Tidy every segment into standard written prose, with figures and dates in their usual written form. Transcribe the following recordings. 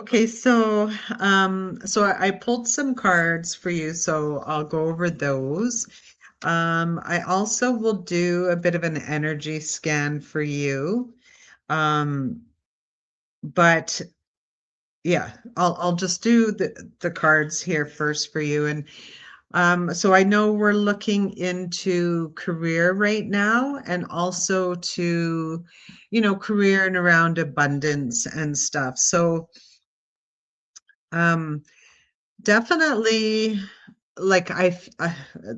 Okay, so I pulled some cards for you, so I'll go over those. I also will do a bit of an energy scan for you. Um, but yeah, I'll just do the cards here first for you. And so I know we're looking into career right now and also to, career and around abundance and stuff. So um definitely like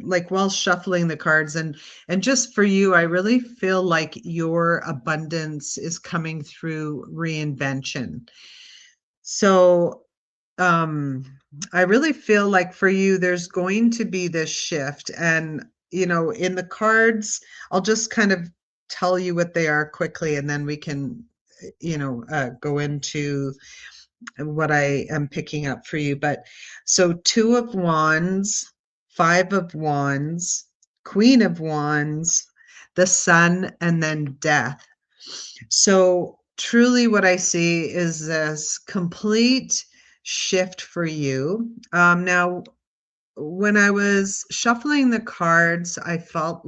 like while shuffling the cards and just for you, I really feel like your abundance is coming through reinvention. So um I really feel like for you there's going to be this shift and in the cards I'll just kind of tell you what they are quickly and then we can go into what I am picking up for you. But so Two of Wands, Five of Wands, Queen of Wands, the Sun, and then Death. So truly what I see is this complete shift for you. Now, when I was shuffling the cards, I felt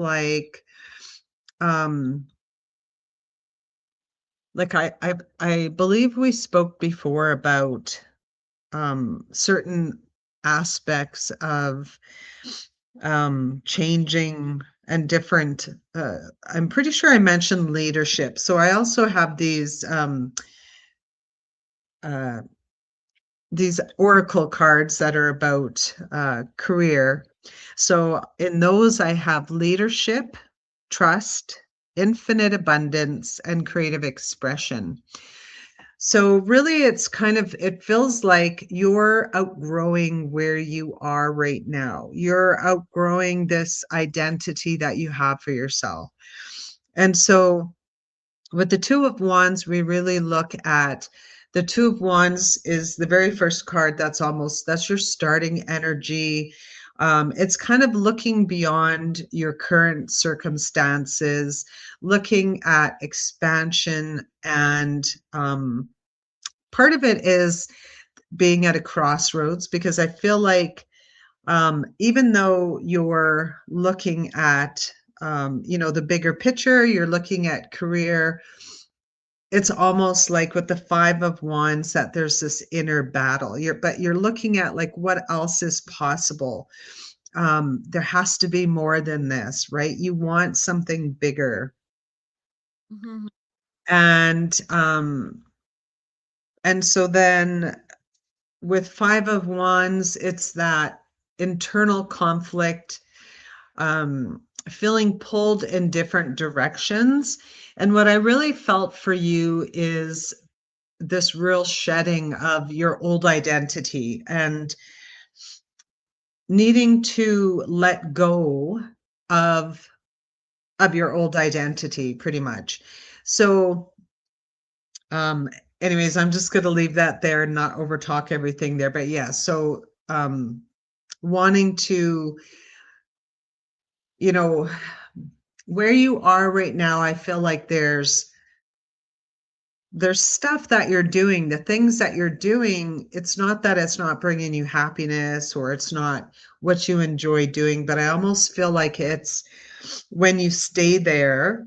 um, like I believe we spoke before about certain aspects of changing and different. I'm pretty sure I mentioned leadership. So I also have uh, these oracle cards that are about career. So in those, I have leadership, trust, infinite abundance, and creative expression. So really it feels like you're outgrowing where you are right now. You're outgrowing this identity that you have for yourself. And so with the Two of Wands, we really look at the Two of Wands is the very first card that's your starting energy. It's kind of looking beyond your current circumstances, looking at expansion and part of it is being at a crossroads because I feel like even though you're looking at the bigger picture, you're looking at career, it's almost like with the Five of Wands that there's this inner battle. You're looking at like what else is possible. There has to be more than this, right? You want something bigger. Mhm. And so then with Five of Wands, it's that internal conflict, feeling pulled in different directions. And what I really felt for you is this real shedding of your old identity and needing to let go of your old identity pretty much. So um anyways, I'm just going to leave that there and not over talk everything there, but yeah, so wanting to, you know, where you are right now, I feel like there's stuff that you're doing, the things that you're doing, it's not that it's not bringing you happiness or it's not what you enjoy doing, but I almost feel like it's when you stay there,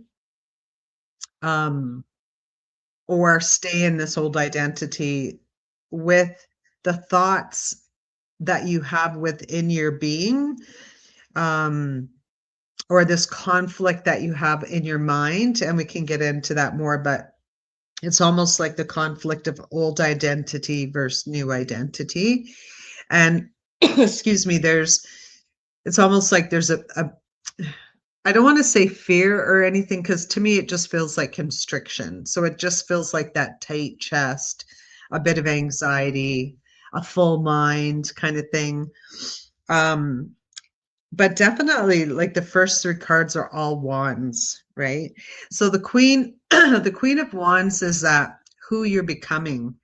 um, or stay in this old identity with the thoughts that you have within your being, um, or this conflict that you have in your mind, and we can get into that more, but it's almost like the conflict of old identity versus new identity. And excuse me, it's almost like there's a I don't want to say fear or anything because to me it just feels like constriction. So it just feels like that tight chest, a bit of anxiety, a full mind kind of thing. Um, but definitely like the first three cards are all wands, right? So the queen, the queen of wands is that who you're becoming.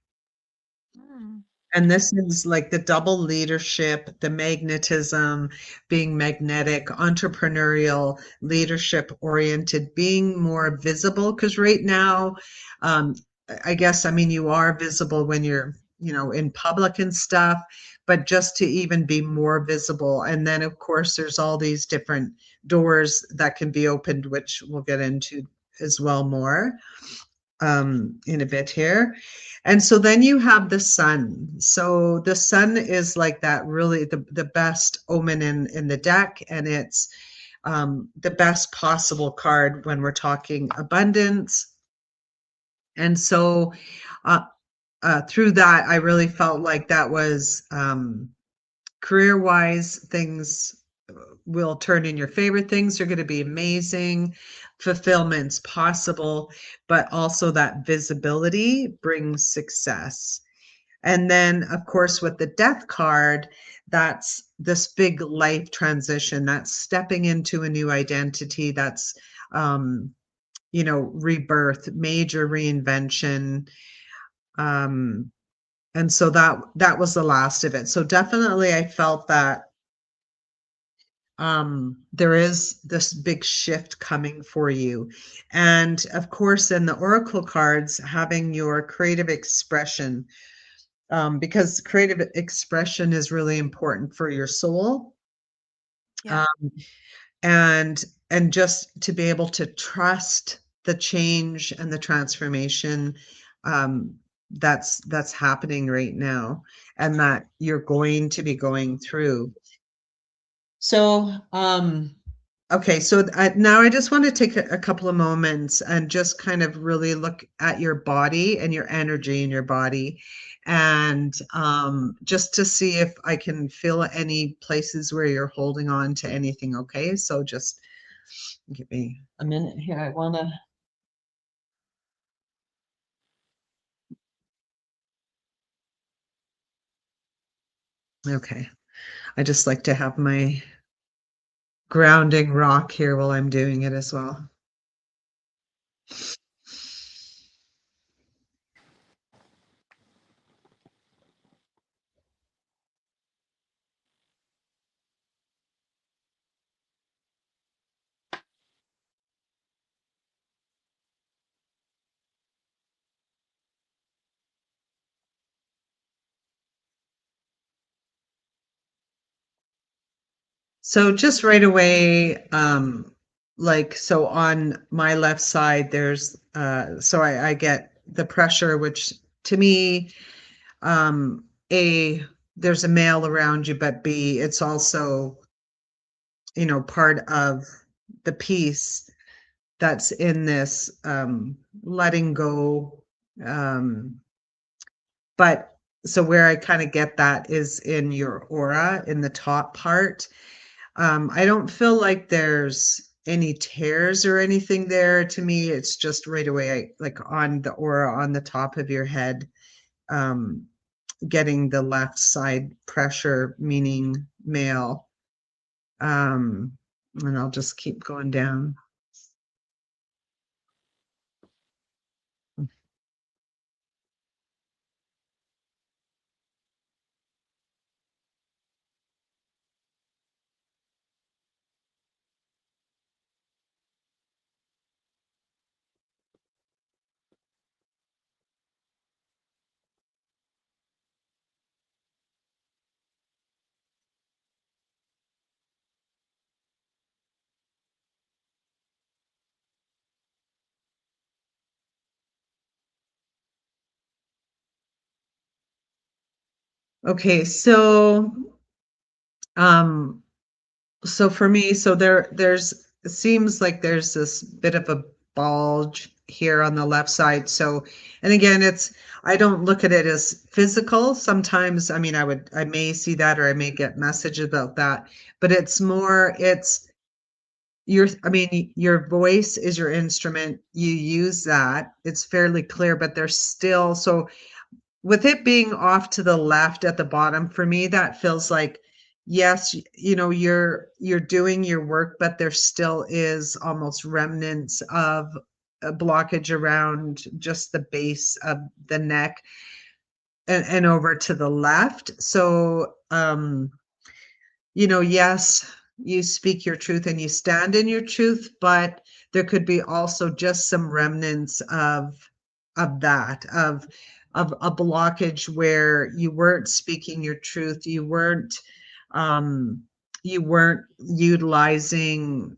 Mm. And this is like the double leadership, the magnetism, being magnetic, entrepreneurial, leadership oriented, being more visible. Because right now, um, I guess, I mean, you are visible when you're in public and stuff, but just to even be more visible. And then, of course, there's all these different doors that can be opened, which we'll get into as well more in a bit here. And so then you have the sun. So the sun is like that really the best omen in the deck, and it's the best possible card when we're talking abundance. And so uh, through that, I really felt like that was career-wise, things will turn in your favor. Things are going to be amazing. Fulfillment's possible, but also that visibility brings success. And then, of course, with the death card, that's this big life transition. That's stepping into a new identity. That's, rebirth, major reinvention. Um, and so that was the last of it. So definitely I felt that there is this big shift coming for you. And of course, in the oracle cards, having your creative expression, because creative expression is really important for your soul. Yeah. Um, and just to be able to trust the change and the transformation um, that's happening right now, and that you're going to be going through. So, okay, so now I just want to take a couple of moments and just kind of really look at your body and your energy in your body, and just to see if I can feel any places where you're holding on to anything. Okay, so just give me a minute here. I want to. Okay, I just like to have my grounding rock here while I'm doing it as well. So just right away, so on my left side, there's so I get the pressure, which to me, A, there's a male around you, but B, it's also, part of the piece that's in this letting go. Um, but so where I kind of get that is in your aura in the top part. I don't feel like there's any tears or anything there. To me, it's just right away, like on the aura on the top of your head, um, getting the left side pressure, meaning male. Um, and I'll just keep going down. Okay, um, so for me, so there's it seems like there's this bit of a bulge here on the left side. So, and again, I don't look at it as physical. Sometimes, I mean, I may see that or I may get message about that, but it's I mean, your voice is your instrument. You use that. It's fairly clear, but there's still, so with it being off to the left at the bottom, for me, that feels like, yes, you're doing your work, but there still is almost remnants of a blockage around just the base of the neck and over to the left. So, yes, you speak your truth and you stand in your truth, but there could be also just some remnants of that, of of a blockage where you weren't speaking your truth, um, you weren't utilizing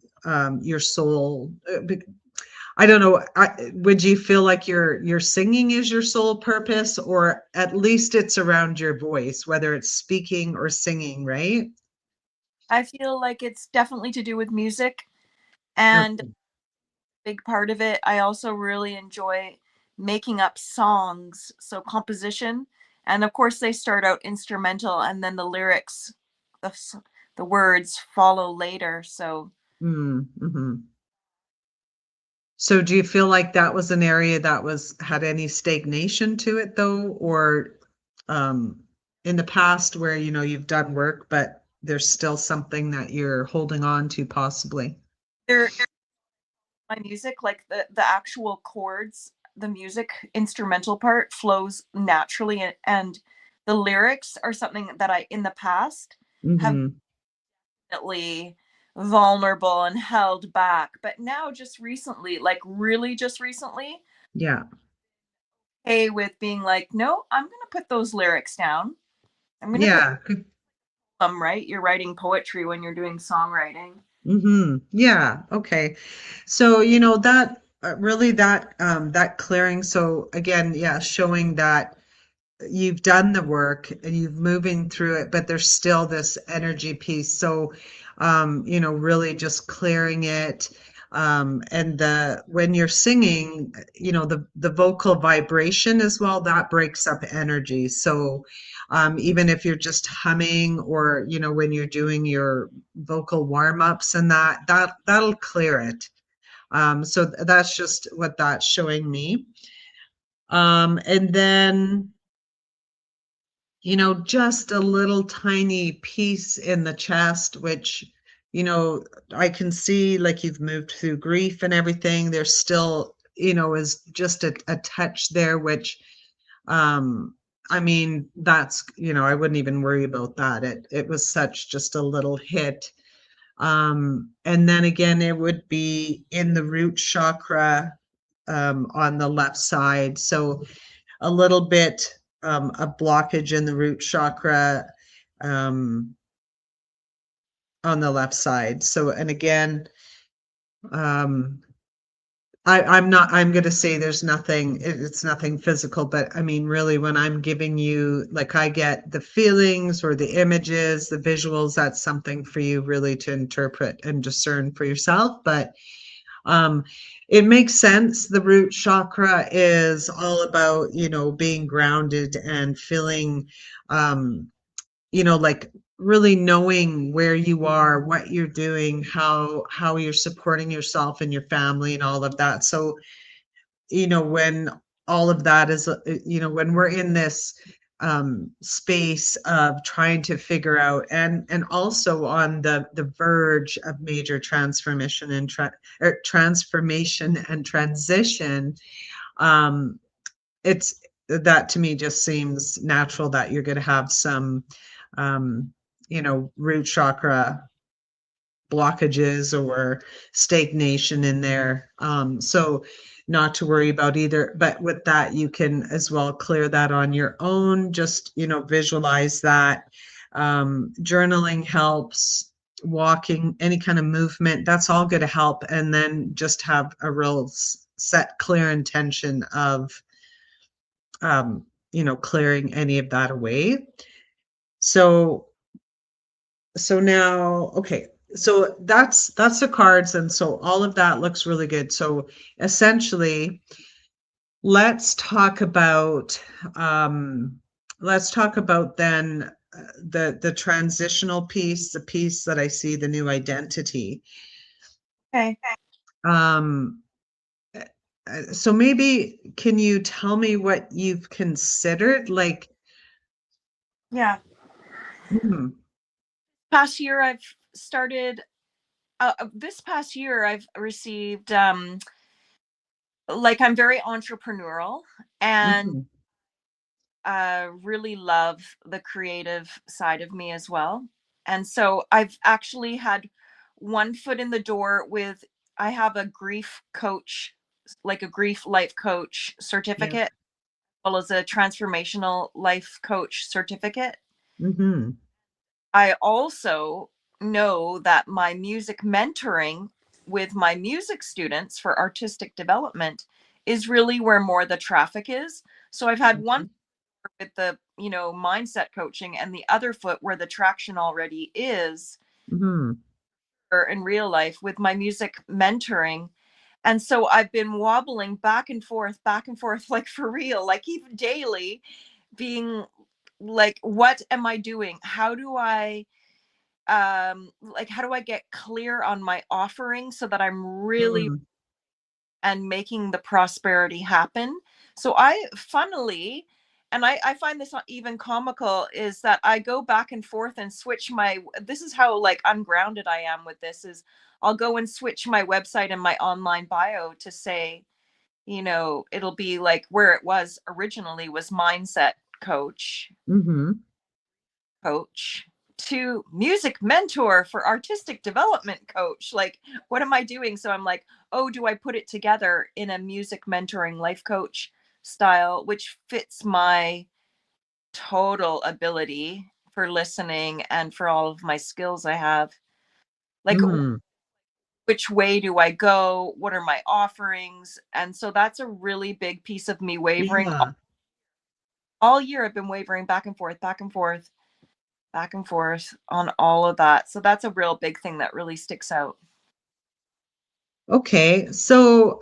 your soul. I don't know. Would you feel like your singing is your sole purpose, or at least it's around your voice, whether it's speaking or singing, right? I feel like it's definitely to do with music and a Okay. big part of it. I also really enjoy making up songs, so composition. And of course, they start out instrumental and then the lyrics, the, the words follow later. So Mm-hmm. So do you feel like that was an area that was had any stagnation to it though, or um, in the past where you've done work, but there's still something that you're holding on to possibly? there, my music, like the actual chords, the music instrumental part flows naturally, and the lyrics are something that I in the past have Hmm. definitely vulnerable and held back. But now just recently, like really just recently, Yeah. hey, with being like, no, I'm gonna put those lyrics down. I'm gonna put Yeah. them right. You're writing poetry when you're doing songwriting. Yeah. Okay. So, that really that clearing. So again, yeah, showing that you've done the work and you've moving through it, but there's still this energy piece. So, really just clearing it. And when you're singing, the vocal vibration as well, that breaks up energy. So, even if you're just humming or, when you're doing your vocal warm-ups and that'll clear it. So that's just what that's showing me. And then just a little tiny piece in the chest, which, you know, I can see like you've moved through grief and everything. There's still, is just a touch there, which, um, I mean, that's, I wouldn't even worry about that. It was such just a little hit. And then again, it would be in the root chakra, on the left side. So, a little bit a blockage in the root chakra um, on the left side. So, and again, um, I'm going to say there's nothing, it's nothing physical, but I mean, really, when I'm giving you, like, I get the feelings or the images, the visuals, that's something for you really to interpret and discern for yourself. But Um, it makes sense. The root chakra is all about, being grounded and feeling, um, like really knowing where you are, what you're doing, how you're supporting yourself and your family and all of that. So, when all of that is, when we're in this space of trying to figure out and also on the verge of major transformation and transformation and transition, um, it's that to me just seems natural that you're going to have some, um, root chakra blockages or stagnation in there. So not to worry about either, but with that, you can as well clear that on your own. Just, visualize that. Journaling helps, walking, any kind of movement, that's all going to help. And then just have a real set, clear intention of, clearing any of that away. So now, okay, so that's the cards, and so all of that looks really good. So essentially, let's talk about um let's talk about then the transitional piece, the piece that I see, the new identity. Okay. Um so maybe can you tell me what you've considered? Like, Yeah. hmm, Past year, I've started. This past year, I've received like I'm very entrepreneurial and mhm, really love the creative side of me as well. And so I've actually had one foot in the door with, I have a grief coach, like a grief life coach yeah, certificate. well as a transformational life coach certificate. Mm-hmm. I also know that my music mentoring with my music students for artistic development is really where more the traffic is. So I've had one with the, mindset coaching and the other foot where the traction already is Mm-hmm. or in real life with my music mentoring. And so I've been wobbling back and forth, like for real, like even daily, being like, what am I doing? How do I get clear on my offering so that I'm really Mm-hmm. and making the prosperity happen? So I funnily, and I find this not even comical, is that I go back and forth and switch my, this is how like ungrounded I am with this, is I'll go and switch my website and my online bio to say, it'll be like where it was originally was mindset Mm-hmm. coach to music mentor for artistic development coach. Like, what am I doing? So I'm like, oh, do I put it together in a music mentoring life coach style, which fits my total ability for listening and for all of my skills I have? Like, Mm-hmm. which way do I go? What are my offerings? And so that's a really big piece of me wavering. Yeah. All year I've been wavering back and forth, back and forth, back and forth on all of that. So that's a real big thing that really sticks out. Okay. So,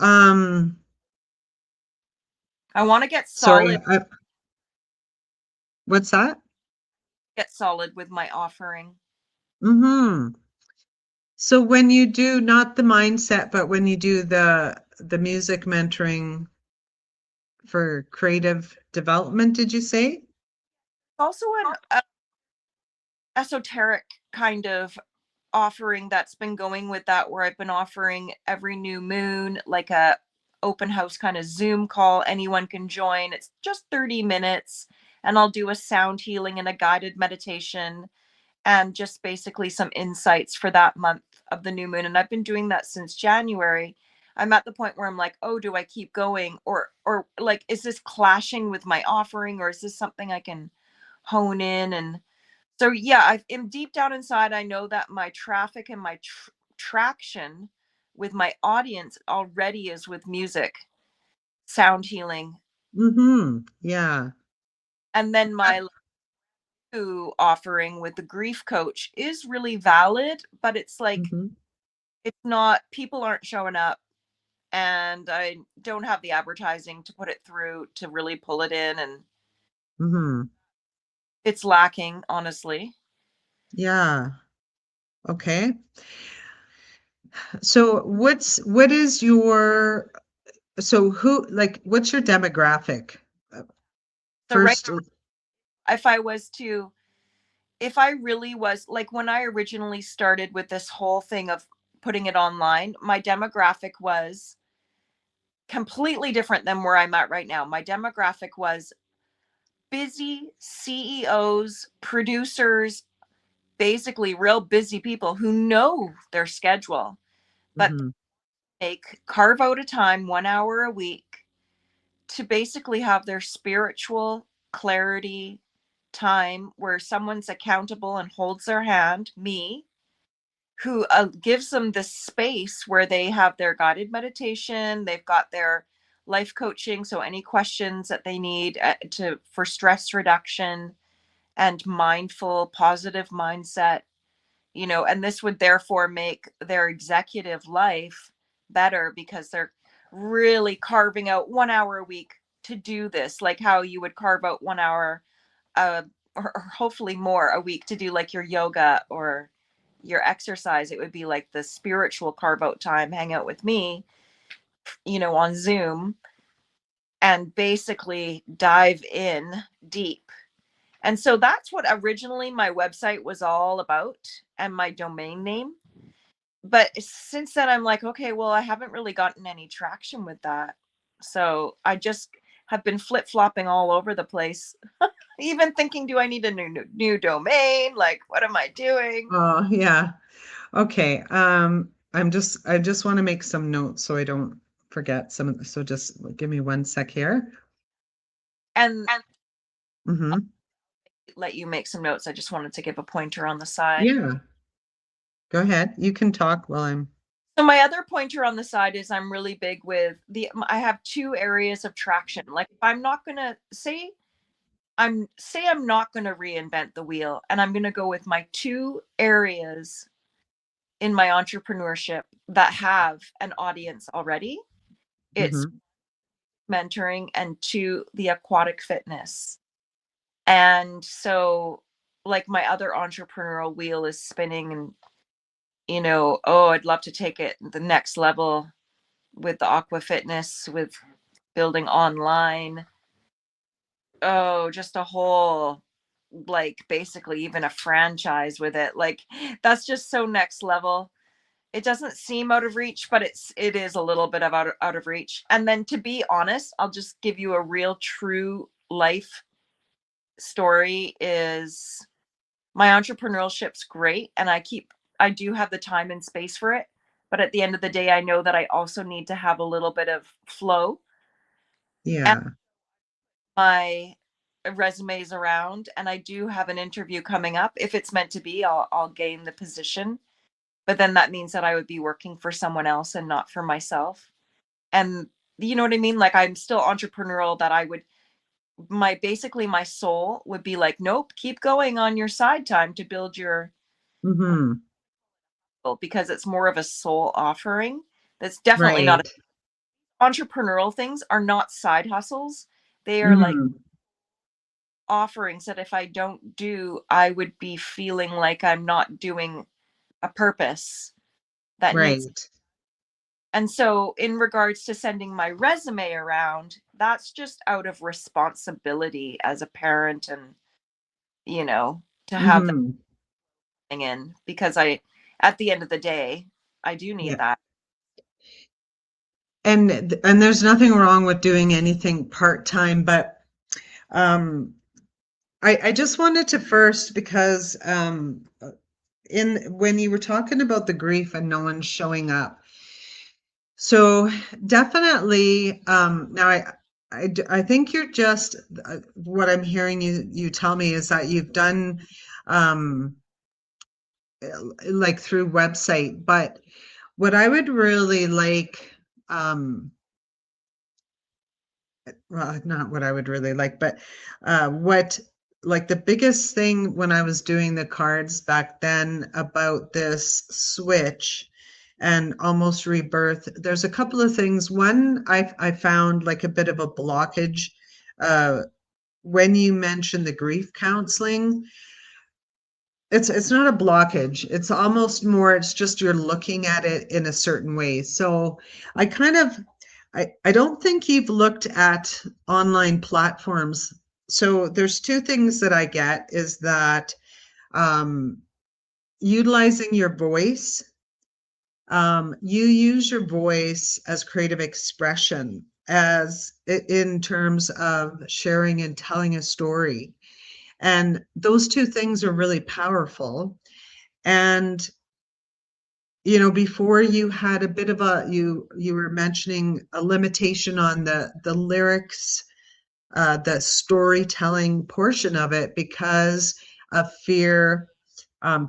I want to sorry, what's that? get solid with my offering. Mm-hmm. So when you do not the mindset, but when you do the music mentoring for creative development, did you say? Also an esoteric kind of offering that's been going with that, where I've been offering every new moon like a open house kind of Zoom call. Anyone can join. It's just 30 minutes and I'll do a sound healing and a guided meditation and just basically some insights for that month of the new moon. And I've been doing that since January. I'm at the point where I'm like, oh, do I keep going, or like, is this clashing with my offering, or is this something I can hone in? And so yeah, I am deep down inside, I know that my traffic and my traction with my audience already is with music, sound healing, Mm-hmm. Yeah. and then my new offering with the grief coach is really valid, but it's like, Mm-hmm. it's not, people aren't showing up, and I don't have the advertising to put it through to really pull it in, and Mm-hmm. it's lacking, honestly. Yeah. Okay. So what is your so who like what's your demographic? Uh, So right, First, if I was to, if I really was like, when I originally started with this whole thing of putting it online, my demographic was completely different than where I'm at right now. My demographic was busy CEOs, producers, basically real busy people who know their schedule, but mhm, carve out a time, 1 hour a week, to basically have their spiritual clarity time where someone's accountable and holds their hand, me, who gives them this space where they have their guided meditation, they've got their life coaching, so any questions that they need to for stress reduction and mindful positive mindset, and this would therefore make their executive life better because they're really carving out 1 hour a week to do this, like how you would carve out 1 hour uh, or hopefully more a week to do like your yoga or your exercise. It would be like the spiritual carve out time, hang out with me, on Zoom, and basically dive in deep. And so that's what originally my website was all about and my domain name. But since then, I'm like, okay, well, I haven't really gotten any traction with that. So I just have been flip flopping all over the place, even thinking, do I need a new domain? Like, what am I doing? oh yeah. Okay. I just want to make some notes so I don't forget some of so just give me one sec here. And Hmm. let you make some notes. I just wanted to give a pointer on the side. Yeah, go ahead. You can talk while I'm. So my other pointer on the side is I'm really big with I have two areas of traction. Like if I'm not going to say I'm not going to reinvent the wheel and I'm going to go with my two areas in my entrepreneurship that have an audience already. It's Hmm. mentoring and two, the aquatic fitness. And so like my other entrepreneurial wheel is spinning and oh, I'd love to take it the next level with the aqua fitness, with building online. Oh, just a whole, like basically even a franchise with it. Like that's just so next level. It doesn't seem out of reach, but it is a little bit of out of reach. And then to be honest, I'll just give you a real true life story is my entrepreneurship's great and I do have the time and space for it. But at the end of the day, I know that I also need to have a little bit of flow and Yeah. my resumes around. And I do have an interview coming up. If it's meant to be, I'll gain the position. But then that means that I would be working for someone else and not for myself. And you know what I mean? Like I'm still entrepreneurial that I would my basically my soul would be like, nope, keep going on your side time to build your Hmm. because it's more of a soul offering. That's definitely not Right. entrepreneurial things are not side hustles. They are like Hmm. offerings that if I don't do, I would be feeling like I'm not doing a purpose that needs. Right. And so, in regards to sending my resume around, that's just out of responsibility as a parent and, to have that Hmm. thing in because at the end of the day, I do need Yeah. that. And there's nothing wrong with doing anything part-time, but um I just wanted to first because in when you were talking about the grief and no one showing up. So definitely now I think you're just what I'm hearing you tell me is that you've done um like through website, but what I would really like um well, not what I would really like, but what like the biggest thing when I was doing the cards back then about this switch and almost rebirth, there's a couple of things. One, I found like a bit of a blockage uh, when you mentioned the grief counseling. It's not a blockage. It's almost more, it's just you're looking at it in a certain way. So I kind of I don't think you've looked at online platforms. So there's two things that I get is that um, utilizing your voice, you use your voice as creative expression as in terms of sharing and telling a story. And those two things are really powerful. And before you had a bit of a you were mentioning a limitation on the lyrics, the storytelling portion of it because of fear,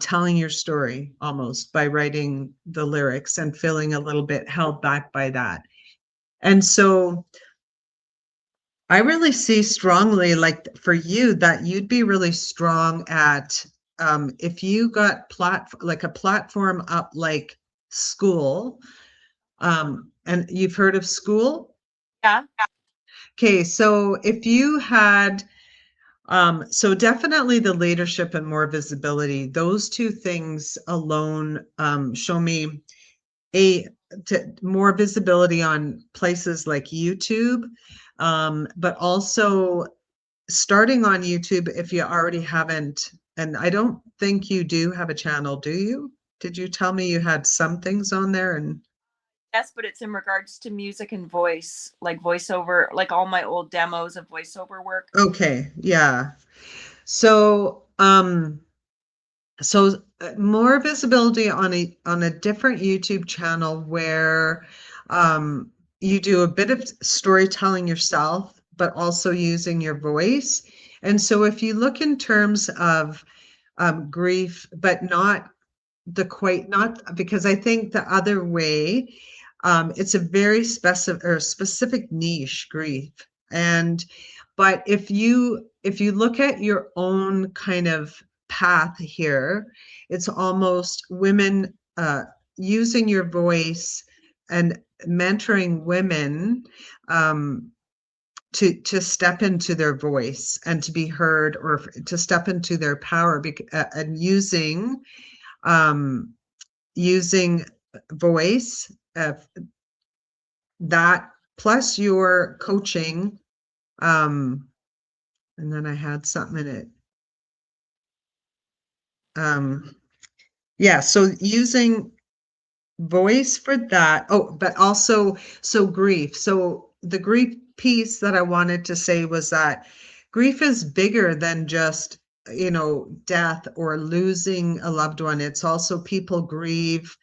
telling your story almost by writing the lyrics and feeling a little bit held back by that. And so I really see strongly, like for you, that you'd be really strong at if you got like a platform up like school. And you've heard of school? Yeah. Okay, so if you had so definitely the leadership and more visibility, those two things alone show me a more visibility on places like YouTube, but also starting on YouTube if you already haven't. And I don't think you do have a channel, do you? Did you tell me you had some things on there? And Yes, but it's in regards to music and voice, like voiceover, like all my old demos of voiceover work. okay, yeah. So, more visibility on a different YouTube channel where you do a bit of storytelling yourself, but also using your voice. And so if you look in terms of grief, but not the quite not because I think the other way, it's a very specific niche grief. And but if you look at your own kind of path here, it's almost women using your voice and mentoring women um, to step into their voice and to be heard, or to step into their power, and um, using voice, uh, that plus your coaching, um, and then I had something in it. Um, yeah, so using voice for that. Oh, but also, so grief. So the grief piece that I wanted to say was that grief is bigger than just, death or losing a loved one. It's also people grieve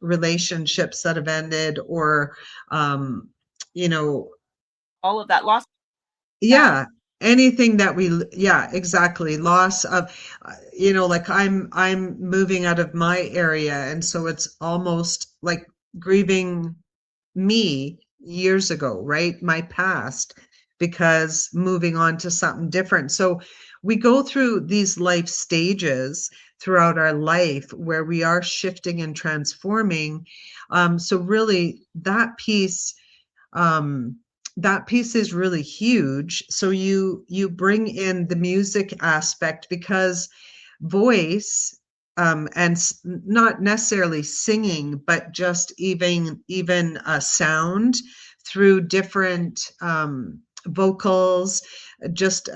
relationships that have ended, or, um, you know, All of that loss. Yeah. yeah, anything that yeah, exactly. Loss of, like I'm moving out of my area, and so it's almost like grieving me years ago, right? My past, because moving on to something different. So we go through these life stages throughout our life where we are shifting and transforming. So really um, that piece is really huge. So you bring in the music aspect, because voice, and not necessarily singing, but just even sound through different vocals, just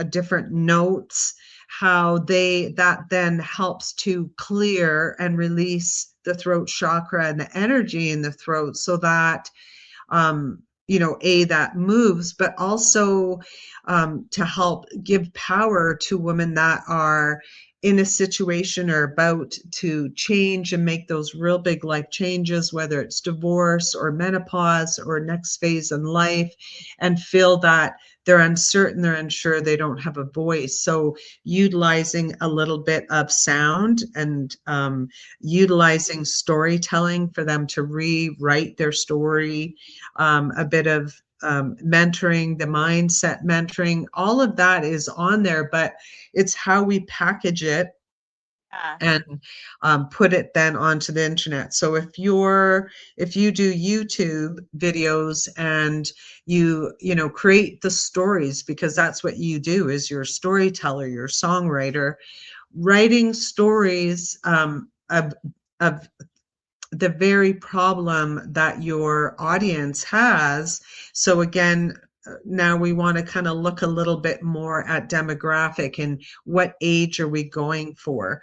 different notes, how that then helps to clear and release the throat chakra and the energy in the throat, so that that moves, but also to help give power to women that are in a situation or about to change and make those real big life changes, whether it's divorce or menopause or next phase in life, and feel that they're uncertain, they're unsure, they don't have a voice. So utilizing a little bit of sound and utilizing storytelling for them to rewrite their story, a bit of mentoring, the mindset mentoring, all of that is on there, but it's how we package it Yeah. and put it then onto the internet. So if you do YouTube videos and you create the stories, because that's what you do, is you're a storyteller, you're a songwriter, writing stories of the very problem that your audience has. So again, now we want to kind of look a little bit more at demographic and what age are we going for,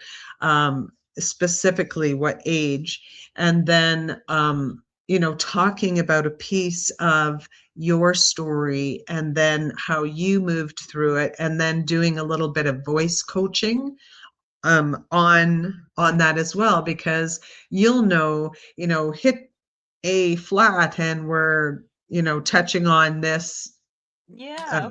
specifically what age, and then talking about a piece of your story and then how you moved through it, and then doing a little bit of voice coaching on that as well, because you'll hit A flat and we're touching on this, uh, Yeah.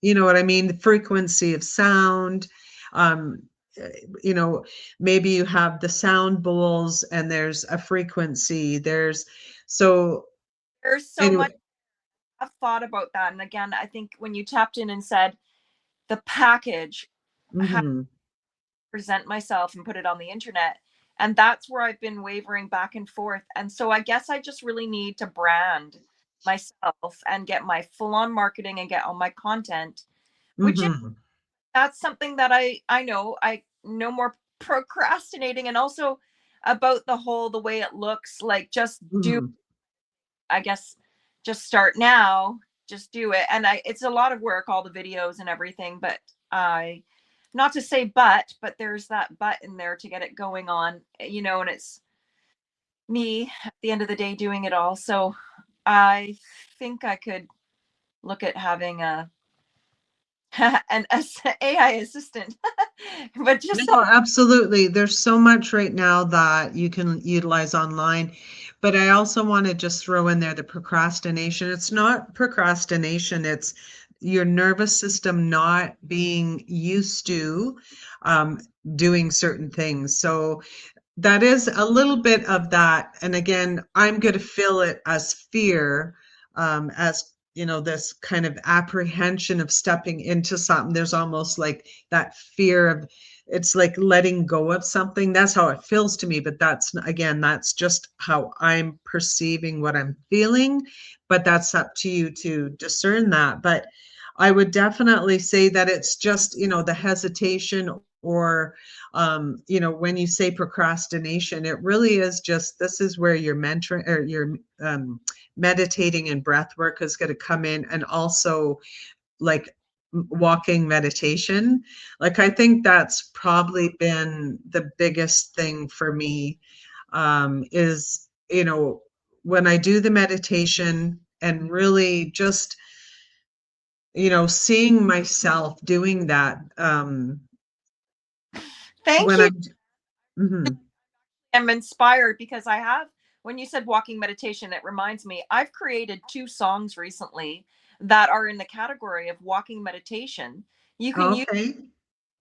you know what I mean, the frequency of sound. um uh, you know Maybe you have the sound bowls and there's a frequency, there's so There's so anyway. much I've thought about that. And again, I think when you tapped in and said the package, how to Mhm, present myself and put it on the internet. And that's where I've been wavering back and forth. And so I guess I just really need to brand myself and get my full on marketing and get all my content, which is mhm, that's something that I know I no more procrastinating, and also about the way it looks, like just do, mhm. I guess, just start now, just do it. And it's a lot of work, all the videos and everything, but I, not to say but there's that but in there to get it going on, and it's me at the end of the day doing it all. So I think I could look at having an AI assistant, but just No, absolutely. There's so much right now that you can utilize online. But I also want to just throw in there the procrastination. It's not procrastination, it's your nervous system not being used to um, doing certain things. So that is a little bit of that. And again, I'm going to feel it as fear, as this kind of apprehension of stepping into something. There's almost like that fear of it's like letting go of something. That's how it feels to me. But again, that's just how I'm perceiving what I'm feeling. But that's up to you to discern that. But I would definitely say that it's just, the hesitation or when you say procrastination, it really is just this is where your mentoring or your meditating and breath work is going to come in, and also like walking meditation. Like I think that's probably been the biggest thing for me, is when I do the meditation and really just seeing myself doing that, Thank when you. I'm mhm. I'm inspired because I have, when you said walking meditation, it reminds me, I've created 2 songs recently that are in the category of walking meditation. You can use Okay.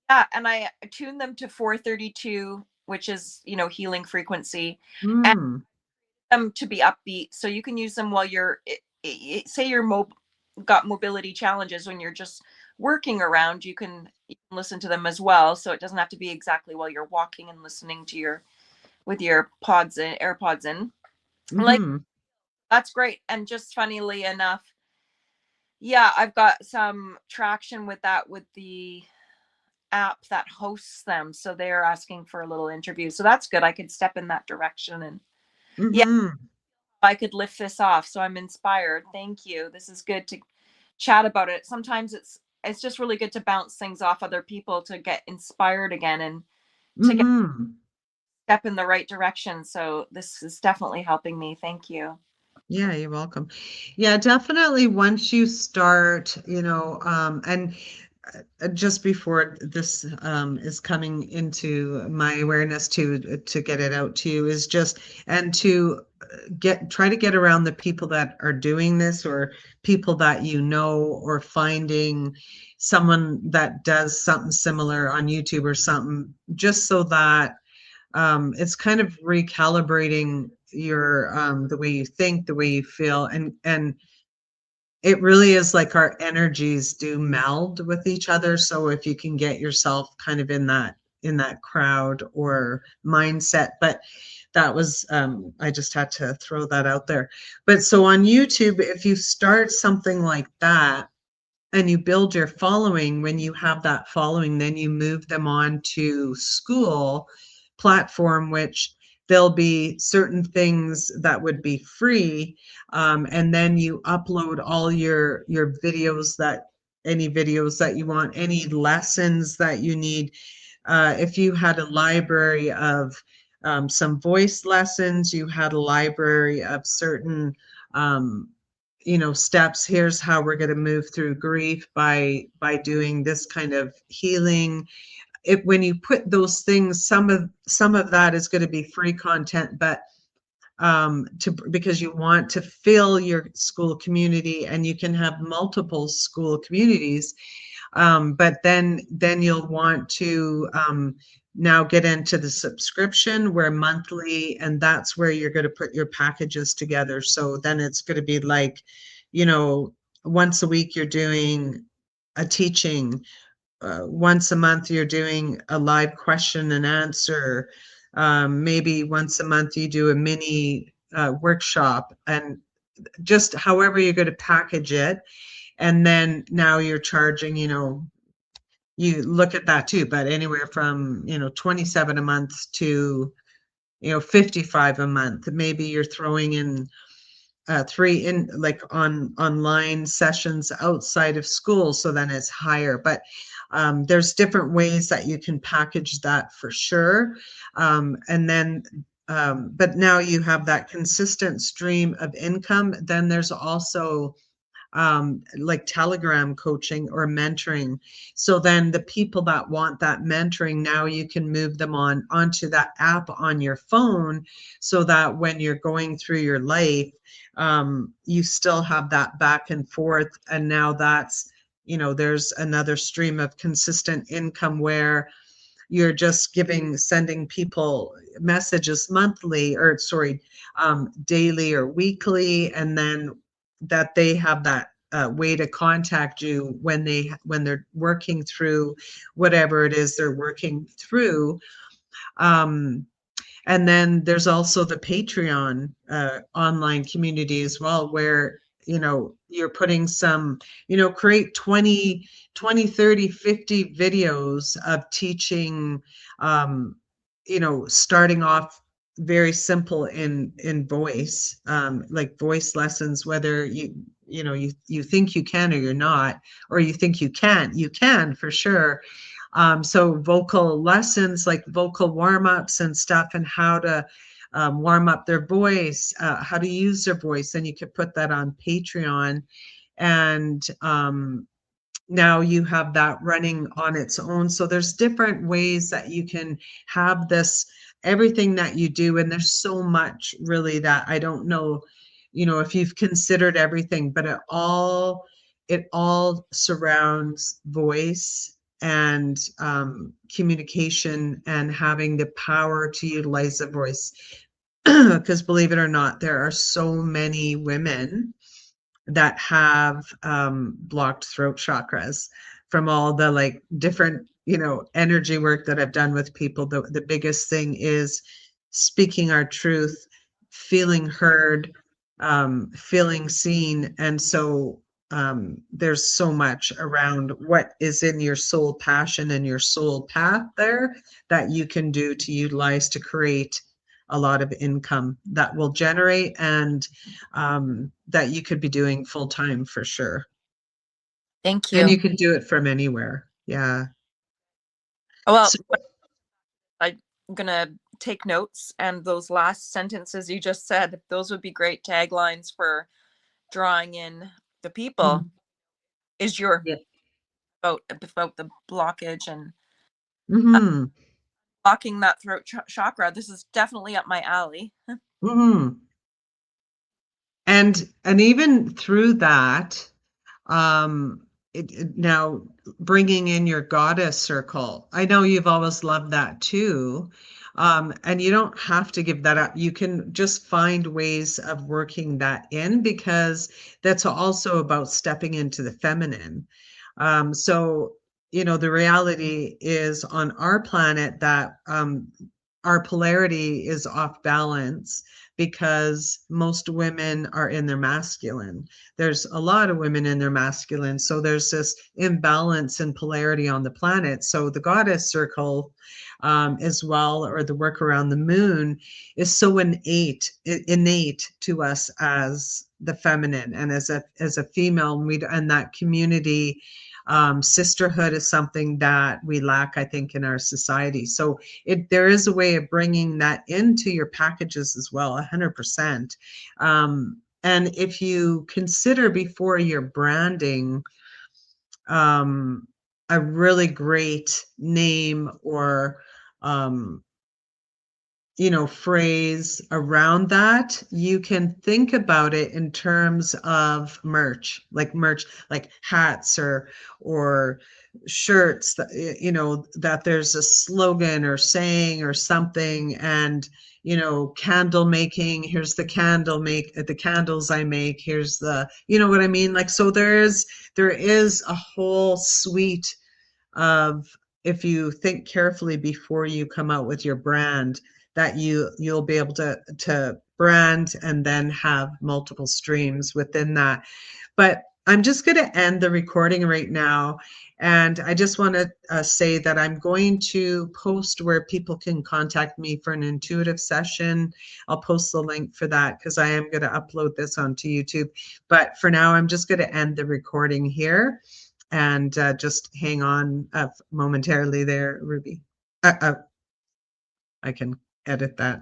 that, and I tune them to 432, which is, healing frequency, and Mm. them to be upbeat. So you can use them while say you're got mobility challenges when you're just working around, you can listen to them as well. So it doesn't have to be exactly while you're walking and listening to your with your pods and AirPods in. Like, Mhm. that's great. And just funnily enough, yeah, I've got some traction with that with the app that hosts them. So they're asking for a little interview. So that's good. I could step in that direction, and yeah, Mhm. I could lift this off. So I'm inspired. Thank you. This is good to chat about it. Sometimes it's just really good to bounce things off other people to get inspired again and to get Mhm. step in the right direction. So this is definitely helping me. Thank you. Yeah, you're welcome. Yeah, definitely once you start, and just before this is coming into my awareness to get it out to you is just and to try to get around the people that are doing this, or people that or finding someone that does something similar on YouTube or something, just so that it's kind of recalibrating your the way you think, the way you feel, and it really is like our energies do meld with each other. So if you can get yourself kind of in that crowd or mindset, but that was I just had to throw that out there. But so on YouTube, if you start something like that and you build your following, when you have that following, then you move them on to school platform, which there'll be certain things that would be free, and then you upload all your videos, that any videos that you want, any lessons that you need. If you had a library of some voice lessons, you had a library of certain um, steps. Here's how we're going to move through grief by doing this kind of healing. When you put those things, some of that is going to be free content, but because you want to fill your school community, and you can have multiple school communities, but then you'll want to now get into the subscription where monthly, and that's where you're going to put your packages together. So then it's going to be like, you know, once a week you're doing a teaching, once a month you're doing a live question and answer, maybe once a month you do a mini workshop, and just however you're going to package it. And then now you're charging, you look at that too, but anywhere from 27 a month to 55 a month. Maybe you're throwing in three in like online sessions outside of school, so then it's higher. But there's different ways that you can package that for sure. And then but now you have that consistent stream of income. Then there's also like Telegram coaching or mentoring. So then the people that want that mentoring, now you can move them onto that app on your phone, so that when you're going through your life, you still have that back and forth. And now that's, there's another stream of consistent income where you're just sending people messages monthly, or sorry, daily or weekly, and then that they have that way to contact you when they're working through whatever it is they're working through. um, and then there's also the Patreon online community as well, where, you're putting some, create 20, 30, 50 videos of teaching, um, starting off very simple in voice, like voice lessons, whether you think you can or you're not, or you think you can for sure. So vocal lessons, like vocal warm-ups and stuff, and how to warm up their voice, how to use their voice. And you could put that on Patreon. And now you have that running on its own. So there's different ways that you can have this, everything that you do. And there's so much really that I don't know, if you've considered everything, but it all surrounds voice and communication, and having the power to utilize the voice. Because believe it or not, there are so many women that have blocked throat chakras from all the like different, energy work that I've done with people. The biggest thing is speaking our truth, feeling heard, feeling seen. And so there's so much around what is in your soul passion and your soul path there that you can do to utilize to create a lot of income that will generate, and that you could be doing full time for sure. Thank And you. you can do it from anywhere. Yeah. Well, So, I'm gonna take notes, and those last sentences you just said, those would be great taglines for drawing in the people. mhm, Is your yeah. about the blockage and Hmm. blocking that throat chakra. This is definitely up my alley. Hmm. And even through that, um now bringing in your goddess circle, I know you've always loved that too, and you don't have to give that up. You can just find ways of working that in, because that's also about stepping into the feminine. So the reality is on our planet that our polarity is off balance, because most women are in their masculine. There's a lot of women in their masculine. So there's this imbalance in polarity on the planet. So the goddess circle, as well, or the work around the moon, is so innate to us as the feminine and as a female. And that community, sisterhood is something that we lack, I think, in our society. So there is a way of bringing that into your packages as well, 100%. And if you consider before your branding, um, a really great name or um, phrase around that, you can think about it in terms of merch, like hats or shirts, that that there's a slogan or saying or something. And candle making, here's the the candles I make, here's the, what I mean, like, so there is a whole suite of, if you think carefully before you come out with your brand, that you'll be able to brand and then have multiple streams within that. But I'm just going to end the recording right now. And I just want to say that I'm going to post where people can contact me for an intuitive session. I'll post the link for that, because I am going to upload this onto YouTube. But for now, I'm just going to end the recording here. And just hang on momentarily there, Ruby. I can edit that.